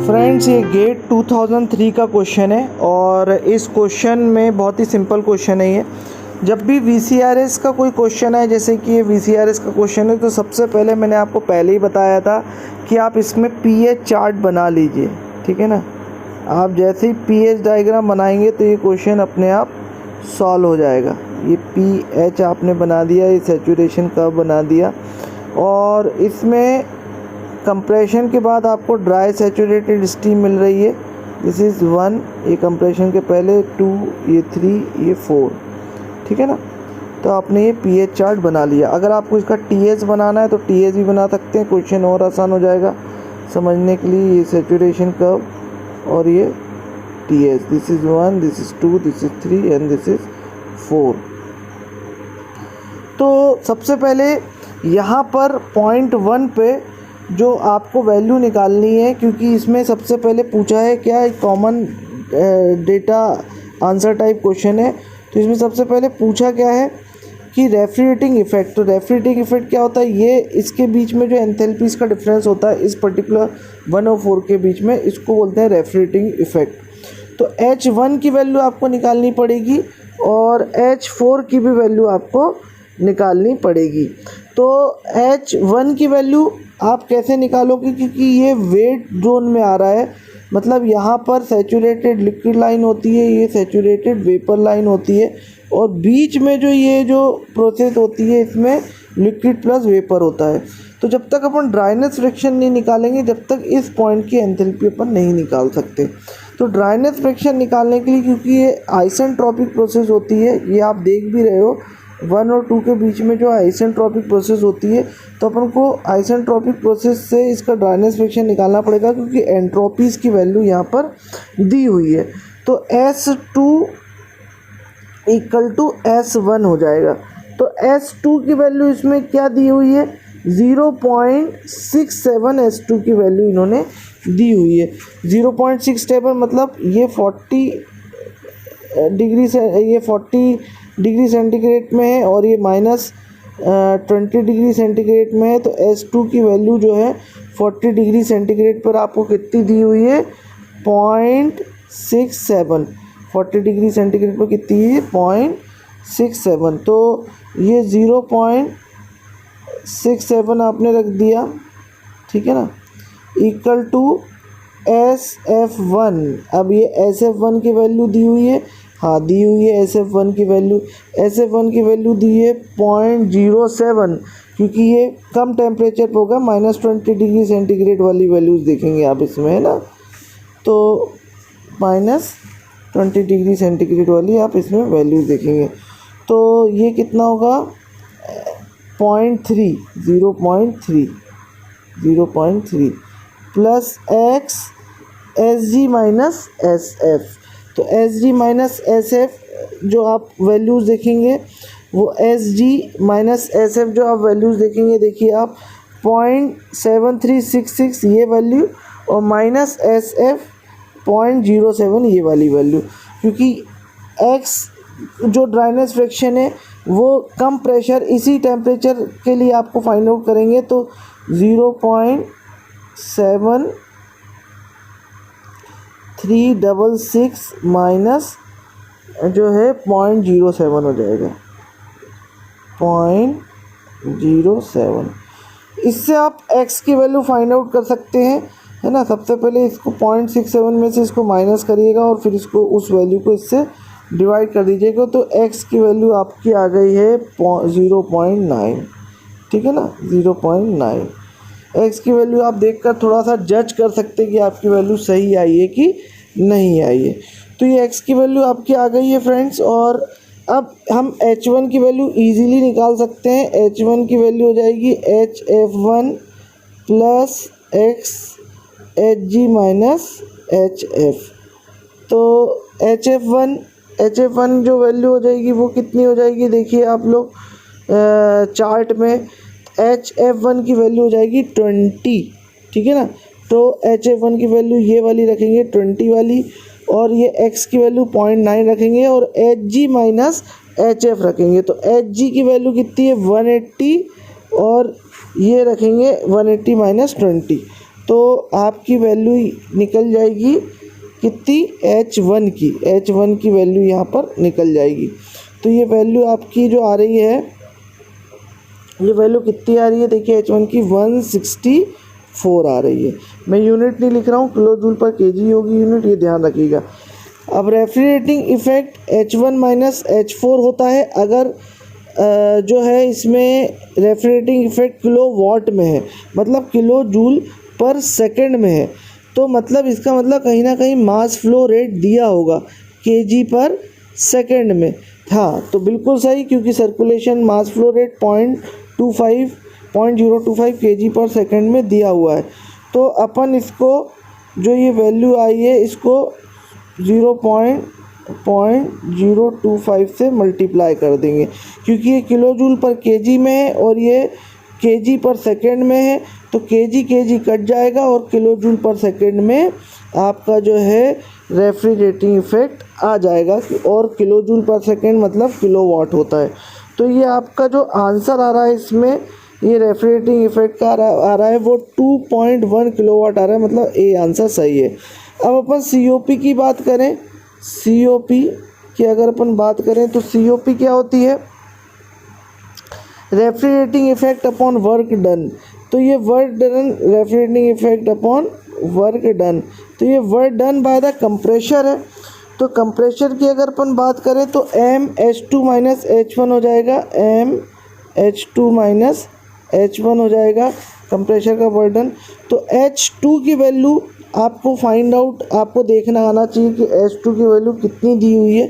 Friends, ये gate 2003 का question है और इस क्वेश्चन में बहुत ही सिंपल क्वेश्चन है ये। जब भी VCRS का कोई क्वेश्चन है, जैसे कि ये VCRS का क्वेश्चन है, तो सबसे पहले मैंने आपको पहले ही बताया था कि आप इसमें पीएच चार्ट बना लीजिए। ठीक है ना। आप जैसे ही पीएच डायग्राम बनाएंगे तो ये क्वेश्चन अपने आप सॉल्व हो जाएगा। ये पीएच आपने बना दिया, ये सैचुरेशन कर्व बना दिया और इसमें कंप्रेशन के बाद आपको ड्राई सैचुरेटेड स्टीम मिल रही है। दिस इज़ 1, ये कंप्रेशन के पहले 2, ये 3, ये 4। ठीक है ना। तो आपने ये पीएच चार्ट बना लिया। अगर आपको इसका टीएस बनाना है तो टीएस भी बना सकते हैं, क्वेश्चन और आसान हो जाएगा समझने के लिए। ये सैचुरेशन कर्व और ये TS, this is 1, this is 2, this is 3 and this is 4। तो सबसे पहले यहाँ पर पॉइंट 1 पे जो आपको वैल्यू निकालनी है, क्योंकि इसमें सबसे पहले पूछा है क्या, एक common data answer type question है। तो इसमें सबसे पहले पूछा क्या है कि रेफ्रिजरेटिंग इफेक्ट। तो रेफ्रिजरेटिंग इफेक्ट क्या होता है, ये इसके बीच में जो एंथैल्पीज़ का डिफरेंस होता है इस पर्टिकुलर 1 और 4 के बीच में, इसको बोलते हैं रेफ्रिजरेटिंग इफेक्ट। तो H1 की वैल्यू आपको निकालनी पड़ेगी और H4 की भी वैल्यू आपको निकालनी पड़ेगी। तो H1 की वैल्यू आप कैसे निकालोगे, क्योंकि ये वेट जोन में आ रहा है, मतलब यहाँ पर सैचुरेटेड लिक्विड लाइन होती है, ये सैचुरेटेड वेपर लाइन होती है और बीच में जो ये जो प्रोसेस होती है इसमें लिक्विड प्लस वेपर होता है। तो जब तक अपन ड्राइनेस फ्रैक्शन नहीं निकालेंगे, जब तक इस पॉइंट की एंथैल्पी अपन नहीं निकाल सकते। तो ड्राइनेस फ्रैक्शन निकालने के लिए, क्योंकि ये आइसेंट्रोपिक प्रोसेस होती है, ये आप देख भी रहे हो 1 और 2 के बीच में जो आइसेंट्रोपिक प्रोसेस होती है, तो अपन को आइसेंट्रोपिक प्रोसेस से इसका ड्राइनेस फ्रैक्शन निकालना पड़ेगा, क्योंकि एंट्रोपीज़ की वैल्यू यहाँ पर दी हुई है। तो S2 = S1 हो जाएगा। तो S2 की वैल्यू इसमें क्या दी हुई है, 0.67 S2 की वैल्यू इन्होंने दी हुई है। 0.67 मतलब ये 40 डिग्री से, ये 40 डिग्री सेंटीग्रेड में है और ये -20 डिग्री सेंटीग्रेड में है। तो S2 की वैल्यू जो है 40 डिग्री सेंटीग्रेड पर आपको कितनी दी हुई है, 0.67। 40 डिग्री सेंटीग्रेड पर कितनी है, 0.67। तो ये 0.67 आपने रख दिया। ठीक है ना, इक्वल टू SF1। अब ये SF1 की वैल्यू दी हुई है, हाँ दी हुई है SF1 की वैल्यू। SF1 की वैल्यू दी है 0.07, क्योंकि ये कम टेम्परेचर पर होगा, -20 डिग्री सेंटीग्रेड वाली वैल्यूज़ देखेंगे आप इसमें, है ना। तो -20 डिग्री सेंटीग्रेड वाली आप इसमें वैल्यूज़ देखेंगे। तो ये कितना होगा, 0.3 plus x SG minus SF। तो SG माइनस SF जो आप वैल्यूज़ देखेंगे, वो SG माइनस SF जो आप वैल्यूज़ देखेंगे, देखिए आप 0.7366 ये वैल्यू और माइनस SF 0.07 ये वाली वैल्यू, क्योंकि X जो ड्राइनेस फ्रैक्शन है वो कम प्रेशर इसी टेम्परेचर के लिए आपको फाइंड आउट करेंगे। तो 0.7366 माइनस जो है 0.07 हो जाएगा, 0.07। इससे आप x की वैल्यू फाइंड आउट कर सकते हैं, है ना। सबसे पहले इसको 0.67 में से इसको माइनस करिएगा और फिर इसको उस वैल्यू को इससे डिवाइड कर दीजिएगा। तो x की वैल्यू आपकी आ गई है 0.9। ठीक है ना, 0.9। x की वैल्यू आप देखकर थोड़ा सा जज कर सकते हैं कि आपकी वैल्यू सही आई है कि नहीं आई है। तो ये x की वैल्यू आपकी आ गई है फ्रेंड्स। और अब हम H1 की वैल्यू इजीली निकाल सकते हैं। H1 की वैल्यू हो जाएगी HF1 plus x HG minus HF। तो HF1 जो वैल्यू हो जाएगी वो कितनी हो जाएगी, देखिए आप लोग चार्ट में HF1 की वैल्यू हो जाएगी 20। ठीक है ना। तो HF1 की वैल्यू ये वाली रखेंगे 20 वाली, और ये x की वैल्यू 0.9 रखेंगे और HG माइनस HF रखेंगे। तो HG की वैल्यू कितनी है, 180 और ये रखेंगे 180 माइनस 20। तो आपकी वैल्यू निकल जाएगी कितनी, H1 की वैल्यू यहाँ पर निकल जाएगी। तो ये वैल्यू आपकी जो आ रही है, ये वैल्यू कितनी आ रही है, देखिए H1 की 164 आ रही है। मैं यूनिट नहीं लिख रहा हूँ, किलो जूल पर केजी होगी यूनिट, ये ध्यान रखिएगा। अब refrigerating effect H1 minus H4 होता है अगर जो है इसमें रेफ्रिजरेटिंग इफेक्ट किलो वाट में है, मतलब किलो जूल पर सेकंड में है। तो मतलब इसका मतलब कहीं ना कहीं मास फ्लो रेट दिया होगा केजी पर सेकंड में। हाँ, तो बिल्कुल सही, क्योंकि circulation mass flow rate 0.25 KG पर सेकंड में दिया हुआ है। तो अपन इसको जो ये वैल्यू आई है इसको 0.025 से मल्टीप्लाई कर देंगे, क्योंकि ये किलो जूल पर केजी में है और ये केजी पर सेकंड में है। तो केजी कट जाएगा और किलो जूल पर सेकंड में आपका जो है रेफ्रिजरेटिंग इफेक्ट आ जाएगा, और किलो जूल पर सेकंड मतलब किलोवाट होता है। तो ये आपका जो आंसर आ रहा है इसमें, ये रेफ्रिजरेटिंग इफेक्ट का आ रहा है वो 2.1 किलोवाट आ रहा है, मतलब ए आंसर सही है। अब अपन COP की बात करें, COP की अगर अपन बात करें तो COP क्या होती है, refrigerating effect upon work done. तो ये work done, refrigerating effect upon work done, तो ये work done by the compressor है। तो कंप्रेशर की अगर अपन बात करें तो MH2 माइनस H1 हो जाएगा, MH2 माइनस H1 हो जाएगा कंप्रेशर का वर्क डन। तो H2 की वैल्यू आपको फाइंड आउट, आपको देखना आना चाहिए कि H2 की वैल्यू कितनी दी हुई है।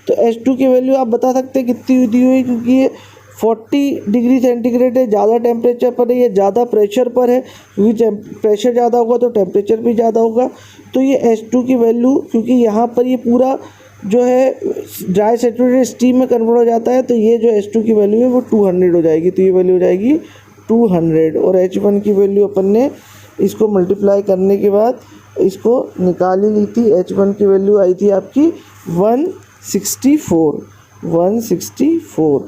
तो H2 की वैल्यू आप बता सकते हैं कितनी दी हुई है, क्योंकि ये 40 डिग्री सेंटीग्रेड है, ज़्यादा टेम्परेचर पर है, ये ज़्यादा प्रेशर पर है, क्योंकि प्रेशर ज़्यादा होगा तो टेम्परेचर भी ज़्यादा होगा। तो ये H2 की वैल्यू, क्योंकि यहाँ पर ये पूरा जो है ड्राई सैचुरेटेड स्टीम में कन्वर्ट हो जाता है, तो ये जो H2 की वैल्यू है वो 200 हो जाएगी। तो ये वैल्यू हो जाएगी 200, और H1 की वैल्यू अपन ने इसको मल्टीप्लाई करने के बाद इसको निकाल ही ली थी। H1 की वैल्यू आई थी आपकी 164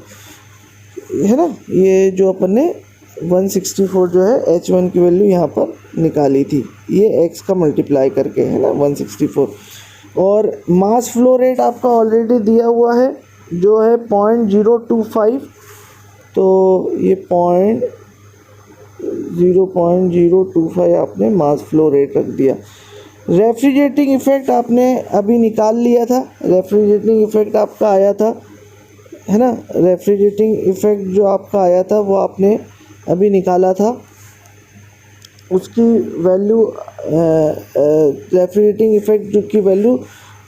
है ना। ये जो अपन ने 164 जो है H1 की वैल्यू यहाँ पर निकाली थी, ये x का मल्टीप्लाई करके, है ना, 164। और मास फ्लो रेट आपका ऑलरेडी दिया हुआ है जो है 0.025, तो ये 0.025 आपने मास फ्लो रेट रख दिया। रेफ्रिजरेटिंग इफेक्ट आपने अभी निकाल लिया था, रेफ्रिजरेटिंग इफेक्ट आपका आया था, है ना, रेफ्रिजरेटिंग इफेक्ट जो आपका आया था वो आपने अभी निकाला था। उसकी वैल्यू रेफ्रिजरेटिंग इफेक्ट जो की वैल्यू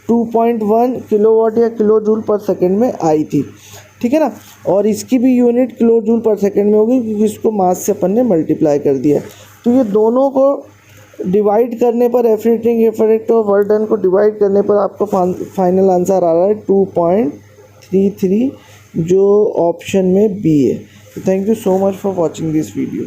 2.1 किलोवाट या किलो जूल पर सेकंड में आई थी, ठीक है ना। और इसकी भी यूनिट किलो जूल पर सेकंड में होगी, क्योंकि इसको मास से अपन ने मल्टीप्लाई कर दिया। तो ये दोनों को डिवाइड करने पर, रेफ्रिजरेटिंग इफेक्ट और वर्क डन को डिवाइड करने पर आपका फाइनल आंसर आ रहा है 2.33, जो ऑप्शन में बी है। Thank you so much for watching this video.